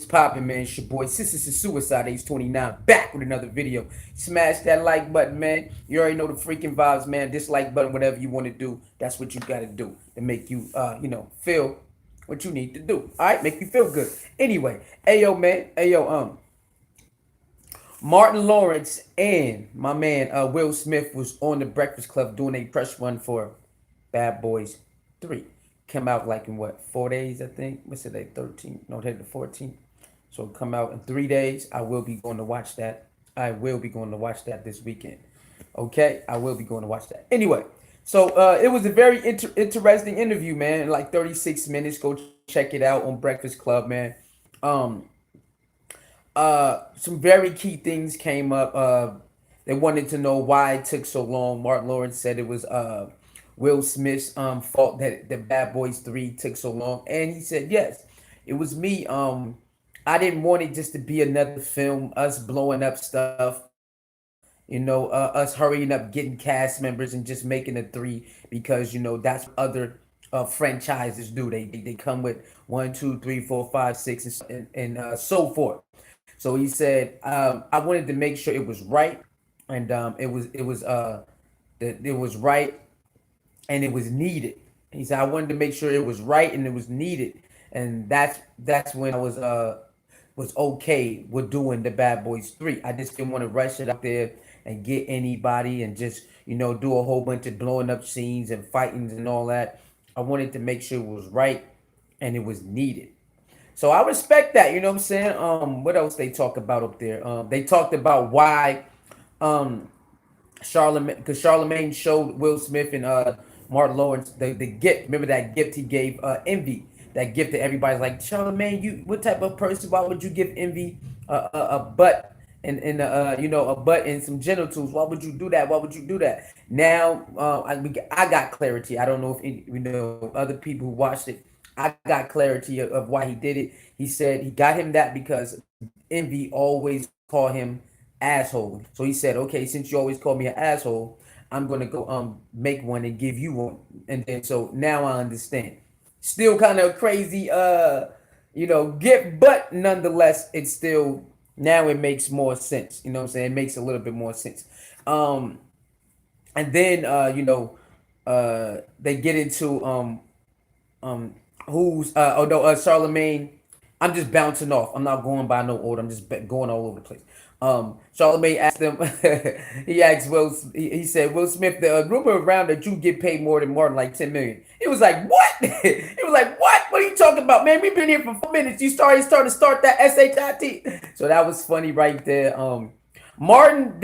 popping, man? It's your boy Sisters Suicide, age 29, back with another video. Smash that like button, man. You already know the freaking vibes, man. Dislike button, whatever you want to do, that's what you gotta do to make you, feel what you need to do. All right, make you feel good. Anyway, ayo, man, ayo, Martin Lawrence and my man Will Smith was on the Breakfast Club doing a press run for Bad Boys 3. Came out like in what, 4 days, I think? What's today? 13th? No, today the 14th. So it'll come out in 3 days. I will be going to watch that. I will be going to watch that this weekend. Okay? I will be going to watch that. Anyway, so it was a very interesting interview, man. Like 36 minutes. Go check it out on Breakfast Club, man. Um, some very key things came up. They wanted to know why it took so long. Martin Lawrence said it was Will Smith's fault that the Bad Boys 3 took so long. And he said, yes, it was me. I didn't want it just to be another film, us blowing up stuff, us hurrying up getting cast members and just making a 3 because, that's what other franchises do. They come with 1, 2, 3, 4, 5, 6, and so forth. So he said, I wanted to make sure it was right, and it was right, and it was needed. He said I wanted to make sure it was right and it was needed, and that's when I was okay with doing the Bad Boys 3. I just didn't want to rush it out there and get anybody and just do a whole bunch of blowing up scenes and fightings and all that. I wanted to make sure it was right and it was needed. So I respect that, you know what I'm saying? What else they talk about up there? They talked about why um Charlemagne, because Charlemagne showed Will Smith and Martin Lawrence the gift. Remember that gift he gave Envy? That gift that everybody's like, Charlemagne, you what type of person? Why would you give Envy a butt and a butt and some genitals? Why would you do that? Why would you do that? Now I got clarity. I don't know if other people who watched it. I got clarity of why he did it. He said he got him that because Envy always call him asshole. So he said, okay, since you always call me an asshole, I'm gonna go make one and give you one. And then so now I understand. Still kind of crazy gift, but nonetheless, it's still now it makes more sense. You know what I'm saying? It makes a little bit more sense. Um and then they get into um who's although Charlemagne. I'm just bouncing off. I'm not going by no order. I'm just going all over the place. Charlemagne asked them. He asked Will. He said, Will Smith, the rumor around that you get paid more than Martin, like 10 million. He was like, what? He was like, what? What are you talking about, man? We've been here for 4 minutes. You started to start that shit. So that was funny right there. Martin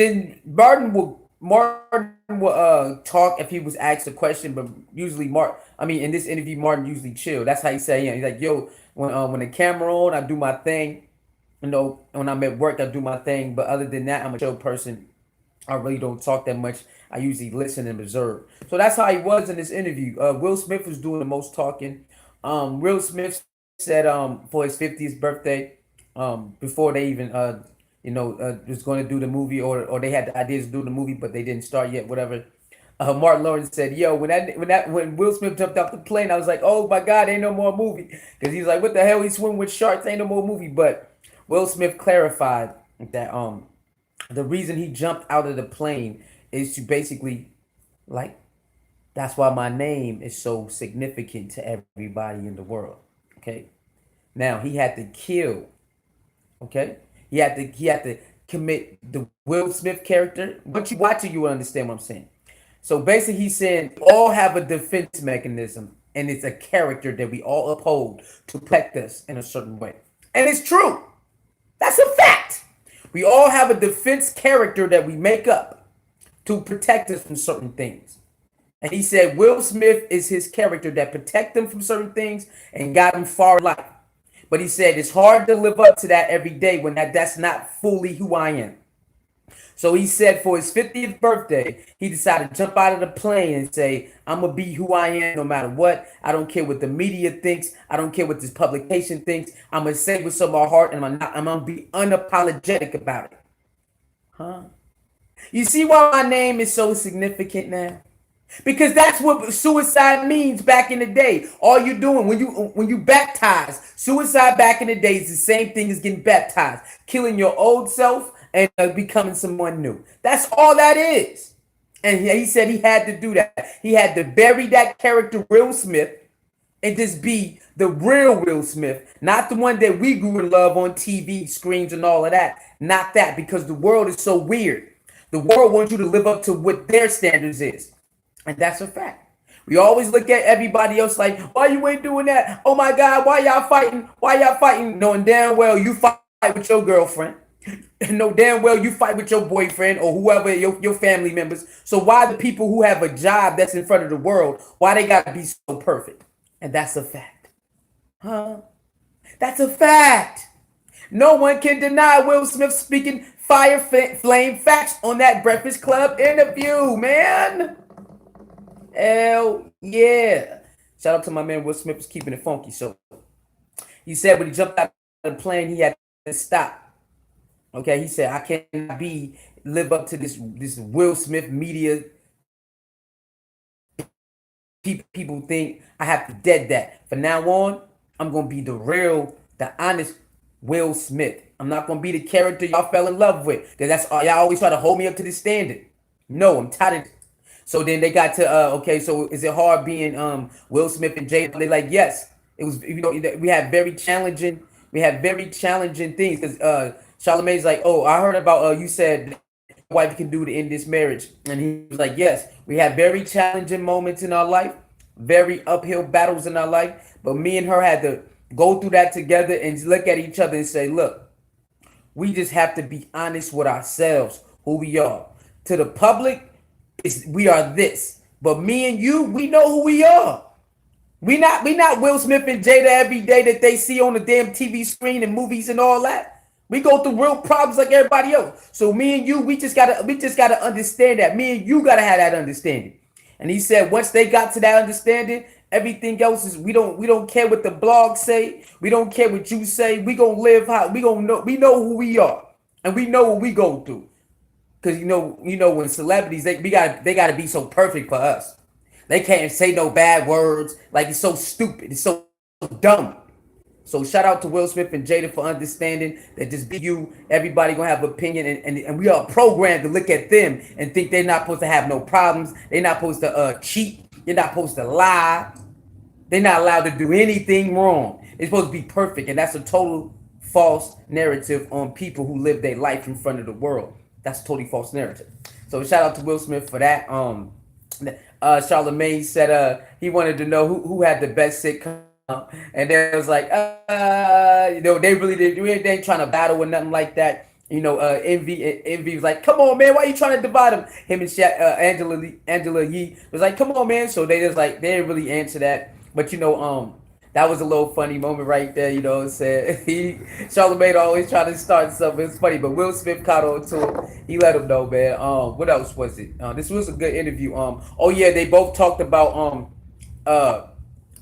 will talk if he was asked a question, but usually in this interview, Martin usually chill. That's how he say, he's like, yo, when the camera on, I do my thing. When I'm at work, I do my thing. But other than that, I'm a chill person. I really don't talk that much. I usually listen and observe. So that's how he was in this interview. Will Smith was doing the most talking. Will Smith said for his 50th birthday, before they even was going to do the movie, or they had the ideas to do the movie, but they didn't start yet. Whatever. Martin Lawrence said, "Yo, when Will Smith jumped off the plane, I was like, oh my God, ain't no more movie." Because he's like, what the hell? He swim with sharks, ain't no more movie. But Will Smith clarified that the reason he jumped out of the plane is to basically like that's why my name is so significant to everybody in the world. Okay. Now he had to kill. Okay. He had to commit the Will Smith character. Once you watch it, you will understand what I'm saying. So basically, he's saying we all have a defense mechanism, and it's a character that we all uphold to protect us in a certain way. And it's true. That's a fact. We all have a defense character that we make up to protect us from certain things. And he said Will Smith is his character that protect him from certain things and got him far in life. But he said it's hard to live up to that every day when that's not fully who I am. So he said for his 50th birthday, he decided to jump out of the plane and say, I'm going to be who I am no matter what. I don't care what the media thinks. I don't care what this publication thinks. I'm going to say what's on my heart, and I'm going to be unapologetic about it. Huh? You see why my name is so significant now? Because that's what suicide means back in the day. All you're doing when you baptize, suicide back in the day is the same thing as getting baptized, killing your old self and becoming someone new. That's all that is. And he said he had to do that. He had to bury that character Will Smith and just be the real Will Smith, not the one that we grew to love on TV screens and all of that. Not that, because the world is so weird. The world wants you to live up to what their standards is. And that's a fact. We always look at everybody else like, why you ain't doing that? Oh my God, why y'all fighting? Why y'all fighting? Knowing damn well you fight with your girlfriend. Know damn well you fight with your boyfriend or whoever, your family members. So why the people who have a job that's in front of the world, why they gotta be so perfect? And that's a fact. Huh? That's a fact. No one can deny Will Smith speaking fire flame facts on that Breakfast Club interview, man. Hell yeah. Shout out to my man Will Smith was keeping it funky. So he said when he jumped out of the plane, he had to stop. Okay, he said, I can't live up to this Will Smith media. People think I have to dead that. From now on, I'm gonna be the real, the honest Will Smith. I'm not gonna be the character y'all fell in love with. Cause that's y'all always try to hold me up to this standard. No, I'm tired of it. So then they got to okay, so is it hard being Will Smith and Jada? They're like, yes. It was, we had very challenging things because Charlamagne's like, oh, I heard about you said wife can do to end this marriage. And he was like, yes, we had very challenging moments in our life, very uphill battles in our life. But me and her had to go through that together and look at each other and say, look, we just have to be honest with ourselves, who we are. To the public, we are this. But me and you, we know who we are. We not Will Smith and Jada every day that they see on the damn TV screen and movies and all that. We go through real problems like everybody else. So me and you, we just gotta understand that. Me and you gotta have that understanding. And he said once they got to that understanding, everything else is we don't care what the blogs say. We don't care what you say. We gonna live how we gonna know. We know who we are, and we know what we go through. Cause you know when celebrities they gotta be so perfect for us. They can't say no bad words. Like it's so stupid. It's so dumb. So shout out to Will Smith and Jada for understanding that just be you. Everybody gonna have an opinion, and we are programmed to look at them and think they're not supposed to have no problems. They're not supposed to cheat. They're not supposed to lie. They're not allowed to do anything wrong. They're supposed to be perfect, and that's a total false narrative on people who live their life in front of the world. That's a totally false narrative. So shout out to Will Smith for that. Charlamagne said he wanted to know who had the best sitcom, and then it was like they really did. They ain't trying to battle or nothing like that. Envy was like, come on man, why you trying to divide them? Him and Angela Yee was like, come on man. So they just like they didn't really answer that, but that was a little funny moment right there. Said Charlamagne always trying to start something. It's funny, but Will Smith caught on to him. He let him know, man. What else was it? This was a good interview. Oh yeah, they both talked about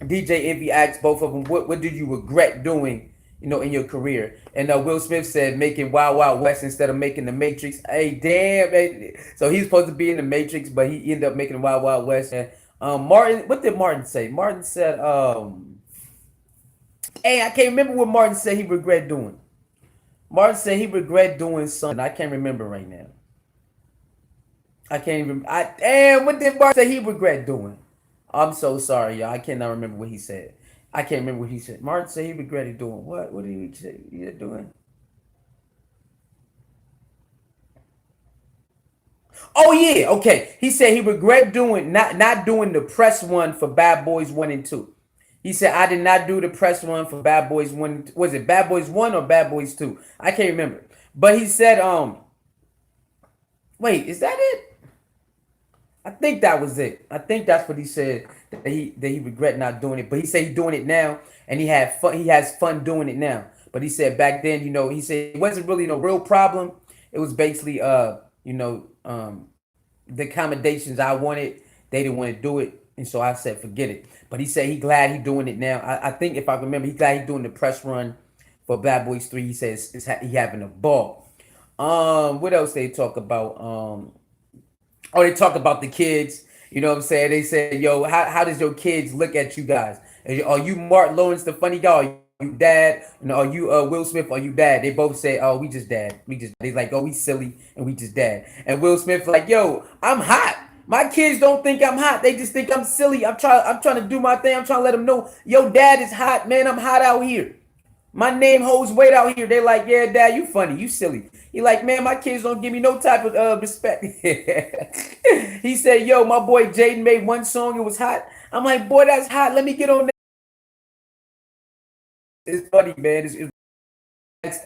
DJ Envy asked both of them, what do you regret doing, in your career? And Will Smith said making Wild Wild West instead of making The Matrix. Hey, damn, man. So he's supposed to be in The Matrix, but he ended up making Wild Wild West. And Martin, what did Martin say? Martin said, hey, I can't remember what Martin said he regret doing. Martin said he regret doing something. I can't remember right now. I can't even. Damn, what did Martin say he regret doing? I'm so sorry, y'all. I cannot remember what he said. I can't remember what he said. Martin said he regretted doing what? What did he say he doing? Oh yeah, okay. He said he regret doing not doing the press one for Bad Boys 1 and 2. He said I did not do the press one for Bad Boys 1. Was it Bad Boys 1 or Bad Boys 2? I can't remember. But he said wait, is that it? I think that was it. I think that's what he said, that he regret not doing it. But he said he's doing it now, and he had fun. He has fun doing it now. But he said back then, he said it wasn't really no real problem. It was basically the accommodations I wanted, they didn't want to do it, and so I said forget it. But he said he glad he doing it now. I think if I remember, he glad he doing the press run for Bad Boys 3. He says he having a ball. What else they talk about? Oh, they talk about the kids. You know what I'm saying? They said, yo, how does your kids look at you guys? Are you Mark Lawrence, the funny guy? Are you dad? You know, are you Will Smith? Are you dad? They both say, oh, we just dad. We just. They like, oh, we silly and we just dad. And Will Smith like, yo, I'm hot. My kids don't think I'm hot. They just think I'm silly. I'm trying to do my thing. I'm trying to let them know, yo, dad is hot, man. I'm hot out here. My name holds weight out here. They like, yeah, dad, you funny, you silly. He like, man, my kids don't give me no type of respect. He said, yo, my boy Jaden made one song. It was hot. I'm like, boy, that's hot. Let me get on that. It's funny, man. It's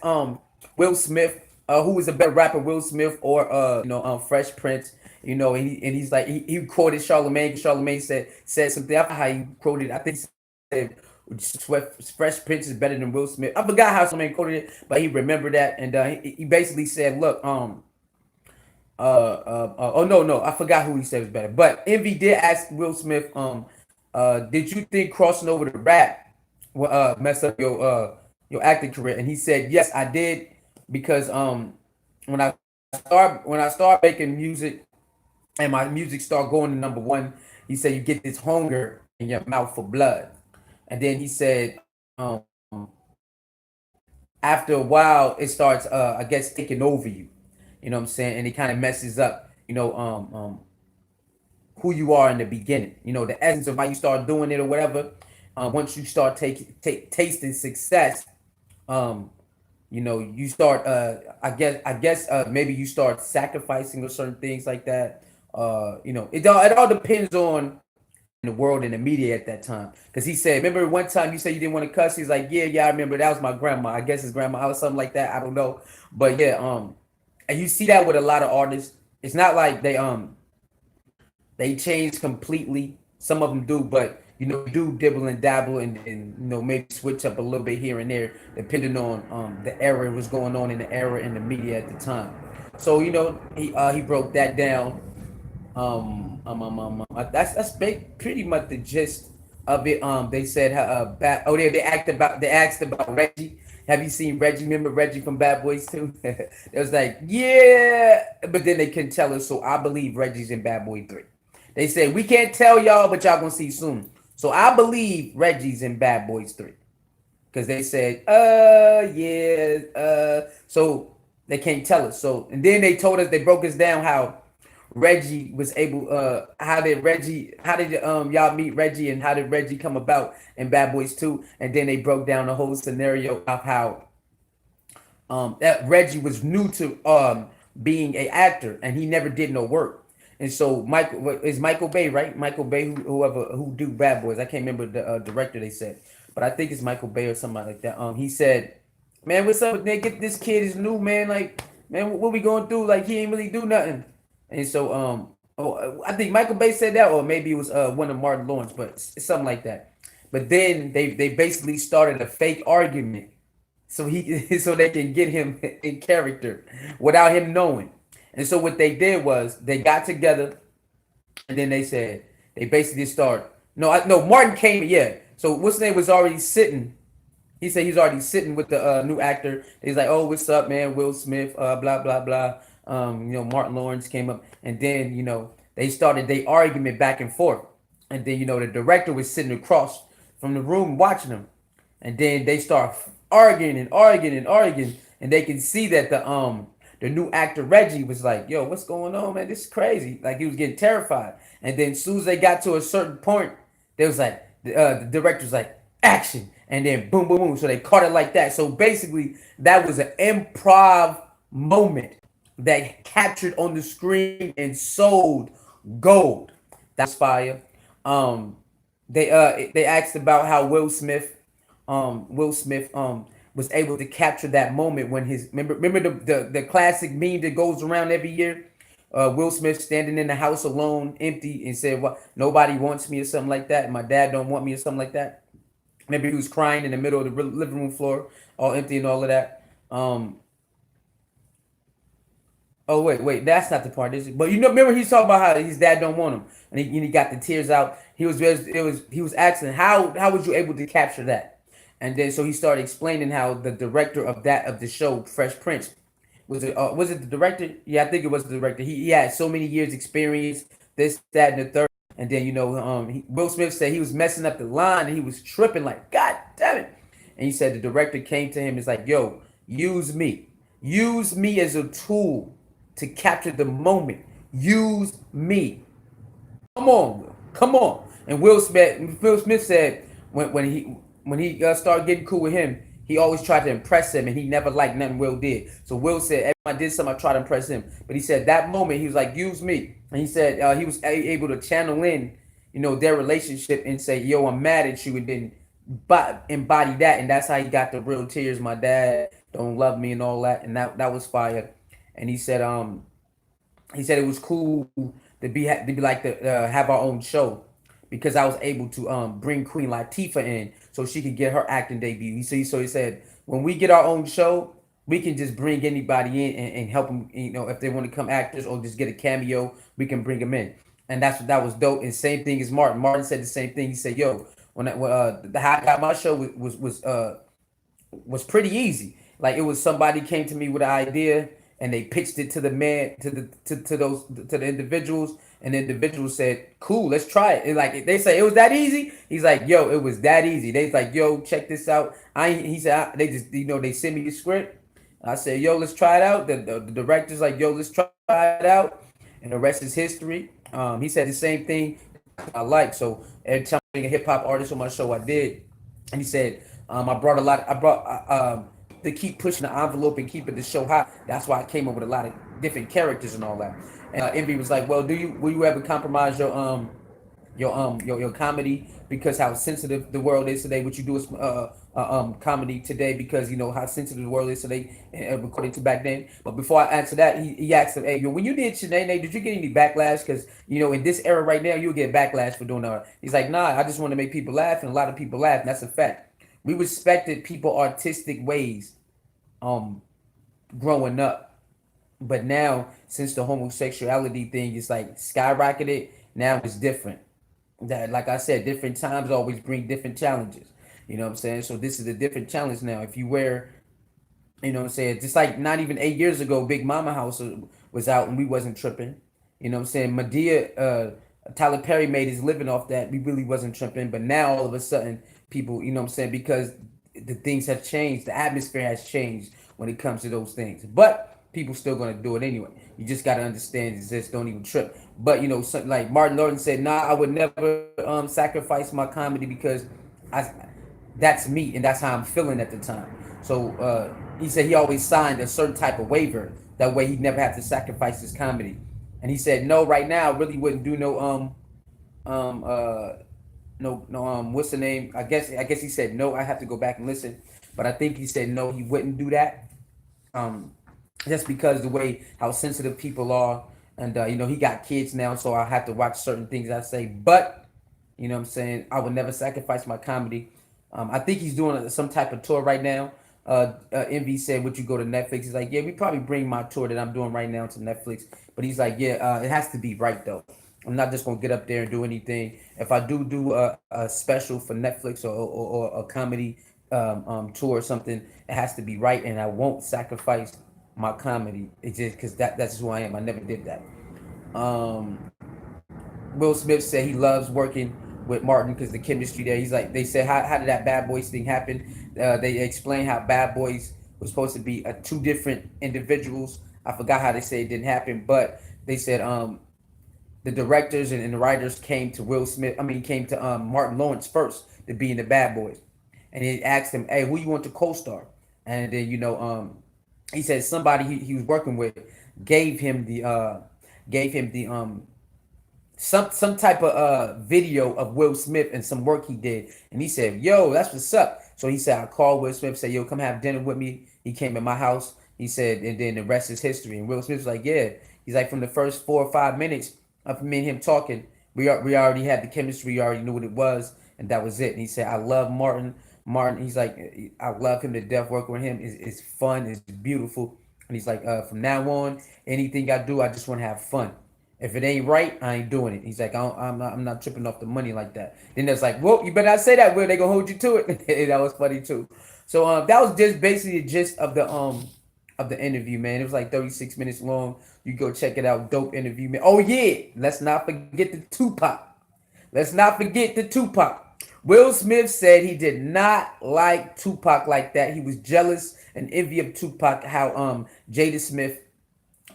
Will Smith, who was a better rapper, Will Smith or Fresh Prince. You know, and he's like he quoted Charlemagne. Charlemagne said something. I forgot how he quoted. I think he said Fresh Prince is better than Will Smith. I forgot how Charlemagne quoted it, but he remembered that, and he basically said, look, oh no, I forgot who he said was better. But Envy did ask Will Smith, did you think crossing over to rap will mess up your acting career? And he said, yes, I did, because when I start making music and my music start going to number one, he said you get this hunger in your mouth for blood. And then he said, after a while, it starts, I guess, taking over you. You know what I'm saying? And it kind of messes up, who you are in the beginning. You know, the essence of why you start doing it or whatever. Once you start tasting success, um, you start. I guess maybe you start sacrificing or certain things like that. It all depends on the world and the media at that time. Because he said, remember one time you said you didn't want to cuss? He's like, yeah, I remember. That was my grandma. I guess his grandma or something like that. I don't know. But yeah, and you see that with a lot of artists. It's not like they change completely. Some of them do, but do dibble and dabble and maybe switch up a little bit here and there, depending on the era was going on in the era in the media at the time. So he broke that down. That's pretty much the gist of it. They said they asked about Reggie. Have you seen Reggie? Remember Reggie from Bad Boys 2? It was like, yeah, but then they couldn't tell us, so I believe Reggie's in Bad Boy 3. They said we can't tell y'all, but y'all gonna see soon. So I believe Reggie's in Bad Boys 3. Because they said, yeah, so they can't tell us. So, and then they told us, they broke us down how Reggie was able, how did y'all meet Reggie, and how did Reggie come about in Bad Boys 2? And then they broke down the whole scenario of how that Reggie was new to being a actor, and he never did no work. And so Michael Bay, right? Michael Bay, who do Bad Boys. I can't remember the director they said, but I think it's Michael Bay or somebody like that. He said, "Man, what's up? They get this kid is new, man. Like, man, what we going through? Like, he ain't really do nothing." And so I think Michael Bay said that, or maybe it was one of Martin Lawrence, but it's something like that. But then they basically started a fake argument so so they can get him in character without him knowing. And so what they did was they got together, and then they said they basically start. No, Martin came. Yeah. So what's his name was already sitting. He said he's already sitting with the new actor. He's like, "Oh, what's up, man? Will Smith, blah blah blah." Martin Lawrence came up, and then they started their argument back and forth, and then the director was sitting across from the room watching them, and then they start arguing and arguing and arguing, and they can see that the new actor Reggie was like, "Yo, what's going on, man? This is crazy." Like, he was getting terrified, and then as soon as they got to a certain point, they was like, the director was like, "Action!" And then boom, boom, boom. So they caught it like that. So basically, that was an improv moment that captured on the screen and sold gold. That's fire. They asked about how Will Smith was able to capture that moment when remember the classic meme that goes around every year. Will Smith standing in the house alone, empty, and said, "What? Nobody wants me," or something like that. My dad don't want me, or something like that. Maybe he was crying in the middle of the living room floor, all empty and all of that. Oh wait, that's not the part, is it? But remember he's talking about how his dad don't want him, and he got the tears out. He was asking how was you able to capture that, and then so he started explaining how the director of the show Fresh Prince was it the director? Yeah, I think it was the director. He had so many years experience, this, that, and the third. And then Will Smith said he was messing up the line and he was tripping like, God damn it. And he said the director came to him and is like, yo, use me as a tool to capture the moment. Use me. Come on, Will. Come on. And Will Smith said when he started getting cool with him, he always tried to impress him, and he never liked nothing Will did. So Will said, every time I did something, I tried to impress him. But he said that moment, he was like, use me. And he said he was able to channel in, their relationship and say, yo, I'm mad at you, and then embody that. And that's how he got the real tears. My dad don't love me and all that. And that was fire. And he said it was cool to be like to have our own show because I was able to bring Queen Latifah in so she could get her acting debut. So he said when we get our own show, we can just bring anybody in and help them. If they want to come actors or just get a cameo, we can bring them in. And that was dope. And same thing as Martin. Martin said the same thing. He said, "Yo, the how I got my show was pretty easy. Like it was somebody came to me with an idea and they pitched it to the man to the individuals, and the individuals said, "Cool, let's try it." And like they say, it was that easy. He's like, "Yo, it was that easy." They like, "Yo, check this out." He said they just they sent me the script. I said, "Yo, let's try it out." The director's like, "Yo, let's try it out," and the rest is history. He said the same thing. I like so every time I bring a hip hop artist on my show, I did, and he said, I brought a lot. I brought to keep pushing the envelope and keeping the show hot. That's why I came up with a lot of different characters and all that. And Envy was like, "Well, will you ever compromise your comedy because how sensitive the world is today? Would you do comedy today because you know how sensitive the world is today, according to back then?" But before I answer that, he asked him, "Hey, when you did Shanae, did you get any backlash? Because in this era right now, you'll get backlash for doing that." He's like, "Nah, I just want to make people laugh, and a lot of people laugh, and that's a fact." We respected people artistic ways, growing up, but now since the homosexuality thing is like skyrocketed, now it's different. That, like I said, different times always bring different challenges. You know what I'm saying? So this is a different challenge now. If you wear, what I'm saying, just like not even 8 years ago, Big Mama House was out and we wasn't tripping. You know what I'm saying? Medea, Tyler Perry made his living off that. We really wasn't tripping, but now all of a sudden, people, you know what I'm saying, because the things have changed, the atmosphere has changed when it comes to those things. But people still gonna do it anyway. You just gotta understand, it's just don't even trip. But something like Martin Lawrence said, "Nah, I would never sacrifice my comedy because I that's me and that's how I'm feeling at the time." So he said he always signed a certain type of waiver that way he'd never have to sacrifice his comedy. And he said, "No, right now, I really wouldn't do um uh no what's the name? I guess he said no. I have to go back and listen, but I think he said no, he wouldn't do that. Um, just because the way how sensitive people are, and he got kids now, so I have to watch certain things I say. But what I'm saying, I would never sacrifice my comedy. I think he's doing some type of tour right now. Envy said, "Would you go to Netflix?" He's like, "Yeah, we probably bring my tour that I'm doing right now to Netflix." But he's like, "Yeah, it has to be right though. I'm not just gonna get up there and do anything. If I do a special for Netflix or a comedy tour or something, it has to be right, and I won't sacrifice my comedy. It's just because that's who I am. I never did that." Um, Will Smith said he loves working with Martin because the chemistry there. He's like, they said, how did that Bad Boys thing happen? They explained how Bad Boys was supposed to be two different individuals. I forgot how they say it didn't happen, but they said the directors and the writers came to came to Martin Lawrence first to be in the Bad Boys, and he asked him, "Hey, who you want to co-star?" And then he said somebody he was working with gave him the some type of video of Will Smith and some work he did, and he said, "Yo, that's what's up." So he said, "I called Will Smith, said, yo, come have dinner with me." He came at my house. He said, and then the rest is history. And Will Smith was like, "Yeah." He's like, from the first 4 or 5 minutes of me and him talking, we already had the chemistry. We already knew what it was, and that was it. And he said, "I love Martin. Martin." He's like, "I love him to death. Working with him is fun. It's beautiful." And he's like, "From now on, anything I do, I just want to have fun. If it ain't right, I ain't doing it." He's like, I'm not tripping off the money like that." Then there's like, "Well, you better not say that, Will. They gonna hold you to it." That was funny too. So that was just basically the gist of the interview, man. It was like 36 minutes long. You go check it out. Dope interview, man. Oh yeah, let's not forget the Tupac. Let's not forget the Tupac. Will Smith said he did not like Tupac like that. He was jealous and envy of Tupac, how Jada Smith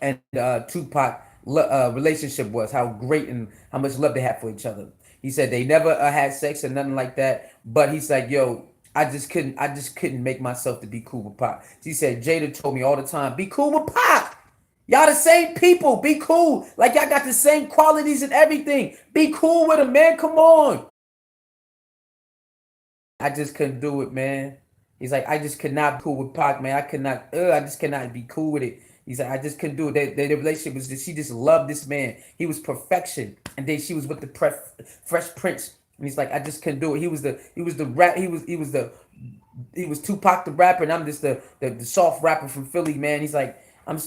and Tupac relationship was, how great and how much love they had for each other. He said they never had sex or nothing like that, but he's like, yo, I just couldn't make myself to be cool with Pac. He said Jada told me all the time, be cool with Pac. Y'all the same people. Be cool. Like y'all got the same qualities and everything. Be cool with him, man. Come on. I just couldn't do it, man. He's like, I just could not be cool with Pac, man. I could not. I just could not be cool with it. He's like, I just couldn't do it. Their relationship was just, she just loved this man. He was perfection, and then she was with the Fresh Prince, and he's like, I just couldn't do it. He was the rap. He was Tupac the rapper, and I'm just the soft rapper from Philly, man. He's like,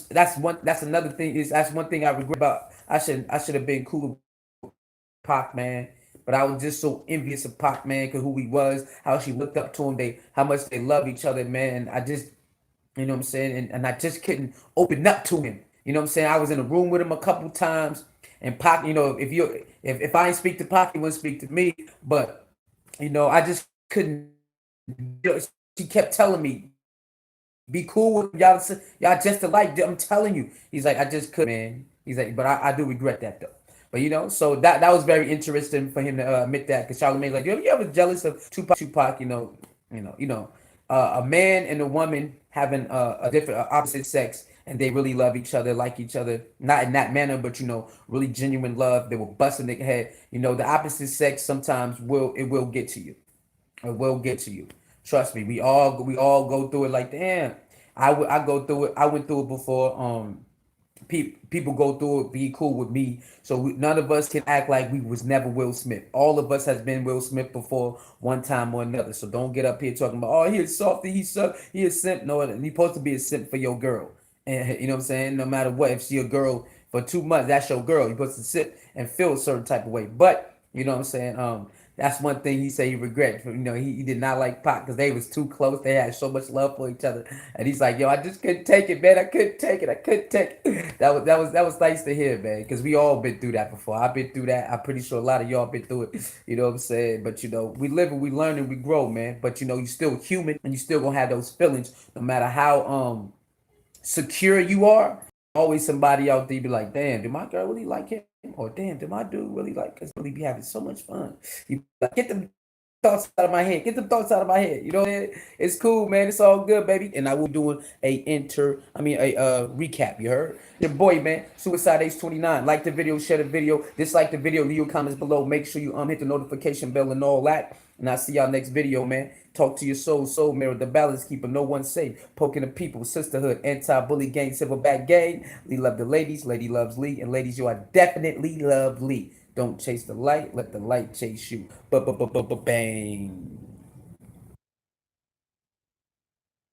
that's another thing is that's one thing I regret about. I should have been cool with Pac, man. But I was just so envious of Pac, man, because who he was, how she looked up to him, how much they love each other, man. I just, you know what I'm saying, and I just couldn't open up to him. You know what I'm saying? I was in a room with him a couple times, and Pac, you know, if I didn't speak to Pac, he wouldn't speak to me. But you know, I just couldn't. You know, she kept telling me, "Be cool with y'all. Y'all just alike." I'm telling you, he's like, I just couldn't, man. He's like, but I do regret that though. But you know, so that was very interesting for him to admit that, because Charlamagne like, you ever jealous of Tupac? A man and a woman having a different opposite sex, and they really love each other, like each other, not in that manner, but you know, really genuine love. They were busting their head. You know, the opposite sex sometimes will get to you. It will get to you. Trust me. We all go through it. Like, damn, I go through it. I went through it before. People go through it. Be cool with me. So none of us can act like we was never Will Smith. All of us has been Will Smith before, one time or another. So don't get up here talking about, oh, he's softy, he suck, he a simp. No, he's supposed to be a simp for your girl. And you know what I'm saying? No matter what, if she a girl for 2 months, that's your girl. You're supposed to sit and feel a certain type of way. But you know what I'm saying? That's one thing he said he regret. You know, he did not like Pac because they was too close. They had so much love for each other, and he's like, "Yo, I just couldn't take it, man. I couldn't take it. I couldn't take it." That was nice to hear, man. Because we all been through that before. I've been through that. I'm pretty sure a lot of y'all been through it. You know what I'm saying? But you know, we live and we learn and we grow, man. But you know, you still human, and you still gonna have those feelings, no matter how secure you are. Always somebody out there be like, damn, did my girl really like him? Or damn, did my dude really like us? Really be having so much fun. You like, get them thoughts out of my head. Get them thoughts out of my head. You know what I mean? It's cool, man. It's all good, baby. And I will doing a recap. You heard? Your boy, man, Suicide Ace 29. Like the video, share the video, dislike the video, leave your comments below. Make sure you hit the notification bell and all that. And I'll see y'all next video, man. Talk to your soul mirror, the balance keeper, no one safe. Poking the people, sisterhood, anti-bully gang, silverback gang. Lee love the ladies, lady loves Lee, and ladies, you are definitely lovely. Don't chase the light, let the light chase you. Bang.